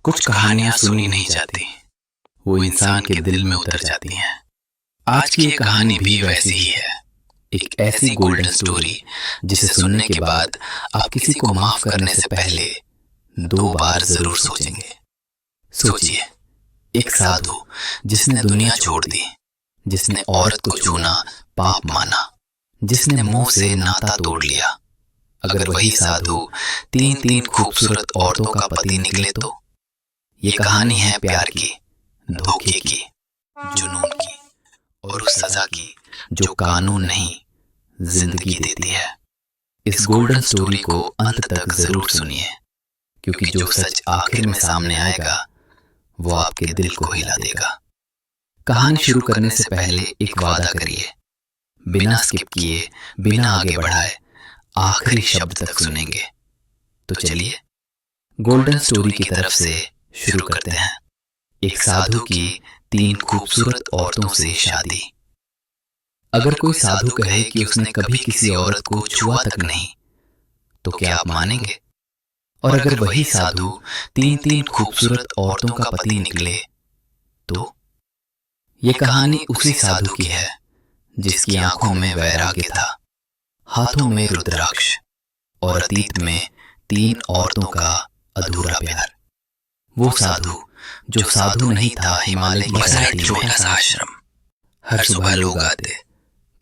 कुछ कहानियां सुनी नहीं जाती, वो इंसान के दिल में उतर जाती हैं। आज की ये कहानी भी वैसी ही है, एक ऐसी गोल्डन स्टोरी जिसे सुनने के बाद आप किसी को माफ करने से पहले 2 बार जरूर सोचेंगे। सोचिए, एक साधु जिसने दुनिया छोड़ दी, जिसने औरत को छूना पाप माना, जिसने मुंह से नाता तोड़ लिया। अगर वही साधु 3 खूबसूरत औरतों का पति निकले तो? ये कहानी है प्यार की, धोखे की, जुनून की और उस सजा की जो कानून नहीं, जिंदगी देती है। इस गोल्डन स्टोरी को अंत तक जरूर सुनिए, क्योंकि जो सच आखिर में सामने आएगा वो आपके दिल को हिला देगा। कहानी शुरू करने से पहले एक वादा करिए, बिना स्किप किए, बिना आगे बढ़ाए आखिरी शब्द तक सुनेंगे। तो चलिए गोल्डन स्टोरी की तरफ से शुरू करते हैं। एक साधु की 3 खूबसूरत औरतों से शादी। अगर कोई साधु कहे कि उसने कभी किसी औरत को छुआ तक नहीं, तो क्या आप मानेंगे? और अगर वही साधु 3 खूबसूरत औरतों का पति निकले तो? ये कहानी उसी साधु की है जिसकी आंखों में वैराग्य था, हाथों में रुद्राक्ष और अतीत में 3 औरतों का अधूरा प्यार। वो साधु जो साधु नहीं था, हिमालय की एक छोटा सा आश्रम। हर सुबह लोग आते,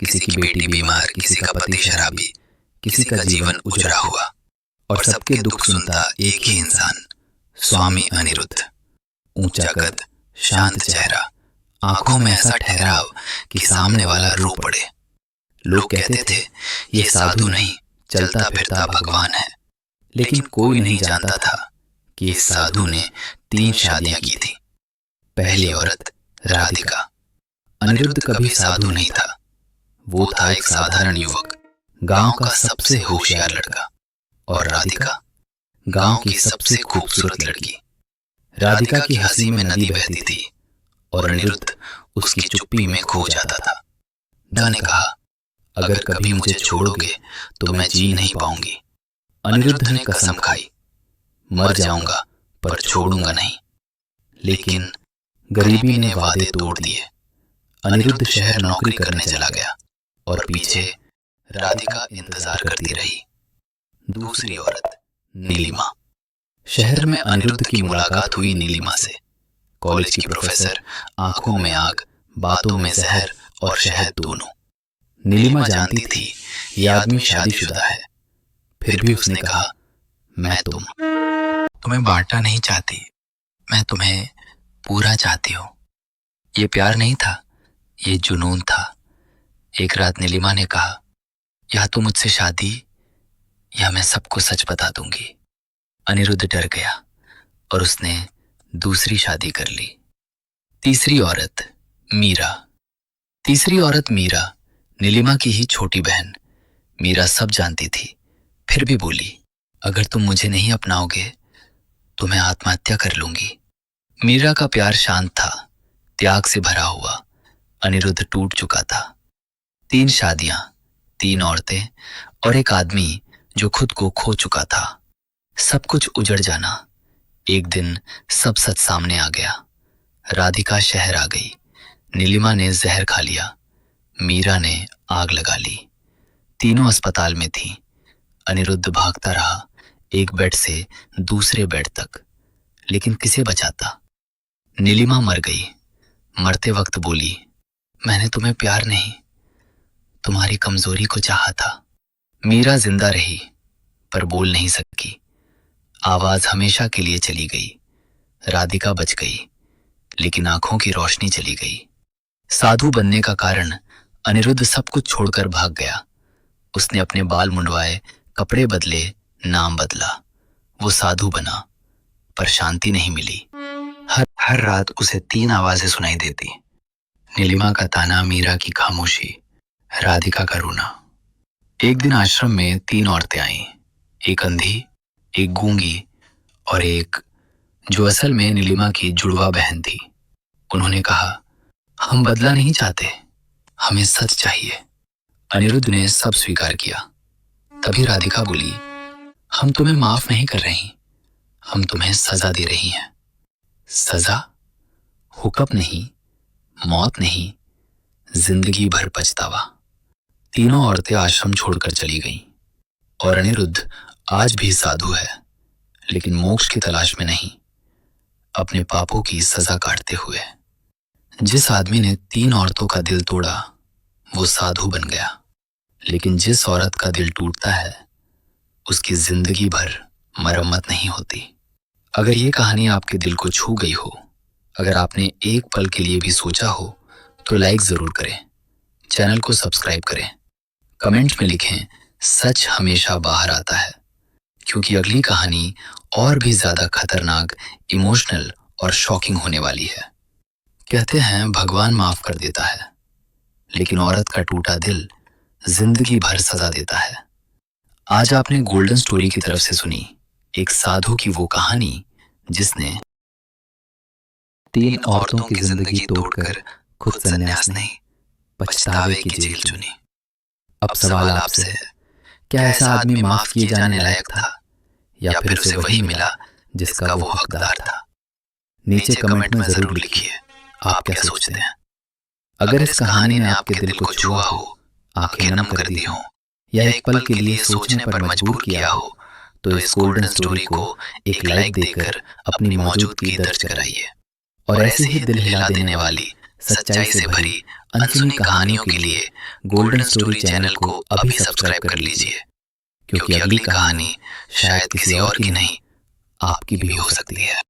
किसी की बेटी बीमार, किसी का पति शराबी, किसी का जीवन उजड़ा हुआ, और सबके दुख सुनता एक ही इंसान, स्वामी अनिरुद्ध। ऊंचा कद, शांत चेहरा, आंखों में ऐसा ठहराव कि सामने वाला रो पड़े। लोग कहते थे ये साधु नहीं, चलता फिरता भगवान है। लेकिन कोई नहीं जानता था कि इस साधु ने 3 शादियां की थी। पहली औरत राधिका। अनिरुद्ध कभी साधु नहीं था, वो था एक साधारण युवक, गांव का सबसे होशियार लड़का। और राधिका, गांव की सबसे खूबसूरत लड़की। राधिका की हंसी में नदी बहती थी और अनिरुद्ध उसकी चुप्पी में खो जाता था। राधिका ने कहा, अगर कभी मुझे छोड़ोगे तो मैं जी नहीं पाऊंगी। अनिरुद्ध ने कसम खाई, मर जाऊंगा पर छोड़ूंगा नहीं। लेकिन गरीबी ने वादे तोड़ दिए। अनिरुद्ध शहर नौकरी करने चला गया और पीछे राधिका इंतजार करती रही। दूसरी औरत नीलिमा। शहर में अनिरुद्ध की मुलाकात हुई नीलिमा से। कॉलेज की प्रोफेसर, आंखों में आग, बातों में जहर और शहद दोनों। नीलिमा जानती थी ये आदमी शादीशुदा है, फिर भी उसने कहा, मैं तुम्हें बांटना नहीं चाहती, मैं तुम्हें पूरा चाहती हूँ। ये प्यार नहीं था, ये जुनून था। एक रात नीलिमा ने कहा, या तो मुझसे शादी या मैं सबको सच बता दूंगी। अनिरुद्ध डर गया और उसने दूसरी शादी कर ली। तीसरी औरत मीरा। तीसरी औरत मीरा, नीलिमा की ही छोटी बहन। मीरा सब जानती थी, फिर भी बोली, अगर तुम मुझे नहीं अपनाओगे तो मैं आत्महत्या कर लूंगी। मीरा का प्यार शांत था, त्याग से भरा हुआ। अनिरुद्ध टूट चुका था। 3 शादियां, 3 औरतें और एक आदमी जो खुद को खो चुका था। सब कुछ उजड़ जाना। एक दिन सब सच सामने आ गया। राधिका शहर आ गई। नीलिमा ने जहर खा लिया। मीरा ने आग लगा ली। तीनों अस्पताल में थी। अनिरुद्ध भागता रहा, एक बेड से दूसरे बेड तक, लेकिन किसे बचाता? नीलिमा मर गई। मरते वक्त बोली, मैंने तुम्हें प्यार नहीं, तुम्हारी कमजोरी को चाहा था। मीरा जिंदा रही पर बोल नहीं सकी। आवाज हमेशा के लिए चली गई। राधिका बच गई, लेकिन आंखों की रोशनी चली गई। साधु बनने का कारण अनिरुद्ध सब कुछ छोड़कर भाग गया। उसने अपने बाल मुंडवाए, कपड़े बदले, नाम बदला। वो साधु बना, पर शांति नहीं मिली। हर रात उसे 3 आवाजें सुनाई देती। नीलिमा का ताना, मीरा की खामोशी, राधिका का रोना। एक दिन आश्रम में 3 औरतें आईं। एक अंधी, एक गूंगी और एक जो असल में नीलिमा की जुड़वा बहन थी। उन्होंने कहा, हम बदला नहीं चाहते, हमें सच चाहिए। अनिरुद्ध ने सब स्वीकार किया। तभी राधिका बोली, हम तुम्हें माफ नहीं कर रही, हम तुम्हें सजा दे रही हैं। सजा, हुक्म नहीं, मौत नहीं, जिंदगी भर पछतावा। तीनों औरतें आश्रम छोड़कर चली गईं और अनिरुद्ध आज भी साधु है, लेकिन मोक्ष की तलाश में नहीं, अपने पापों की सजा काटते हुए। जिस आदमी ने 3 औरतों का दिल तोड़ा वो साधु बन गया, लेकिन जिस औरत का दिल टूटता है उसकी जिंदगी भर मरम्मत नहीं होती। अगर ये कहानी आपके दिल को छू गई हो, अगर आपने एक पल के लिए भी सोचा हो, तो लाइक जरूर करें, चैनल को सब्सक्राइब करें, कमेंट में लिखें सच हमेशा बाहर आता है, क्योंकि अगली कहानी और भी ज्यादा खतरनाक, इमोशनल और शॉकिंग होने वाली है। कहते हैं भगवान माफ कर देता है, लेकिन औरत का टूटा दिल जिंदगी भर सजा देता है। आज आपने गोल्डन स्टोरी की तरफ से सुनी एक साधु की वो कहानी जिसने 3 औरतों की जिंदगी तोड़कर खुद संन्यास नहीं, पछतावे की जेल चुनी। अब सवाल आपसे है, क्या ऐसा आदमी माफ किए जाने लायक था या फिर उसे वही मिला जिसका वो हकदार था? नीचे कमेंट में जरूर लिखिए आप क्या सोचते हैं। अगर इस कहानी ने आपके दिल को छुआ हो, आंखें नम कर दी हो या एक पल के लिए सोचने पर मजबूर किया हो, तो इस गोल्डन स्टोरी को एक लाइक देकर अपनी मौजूदगी दर्ज कराइए। और ऐसे ही दिल हिला देने वाली, सच्चाई से भरी अनसुनी कहानियों के लिए गोल्डन स्टोरी चैनल को अभी सब्सक्राइब कर लीजिए, क्योंकि अगली कहानी शायद किसी और की नहीं, आपकी भी हो सकती है।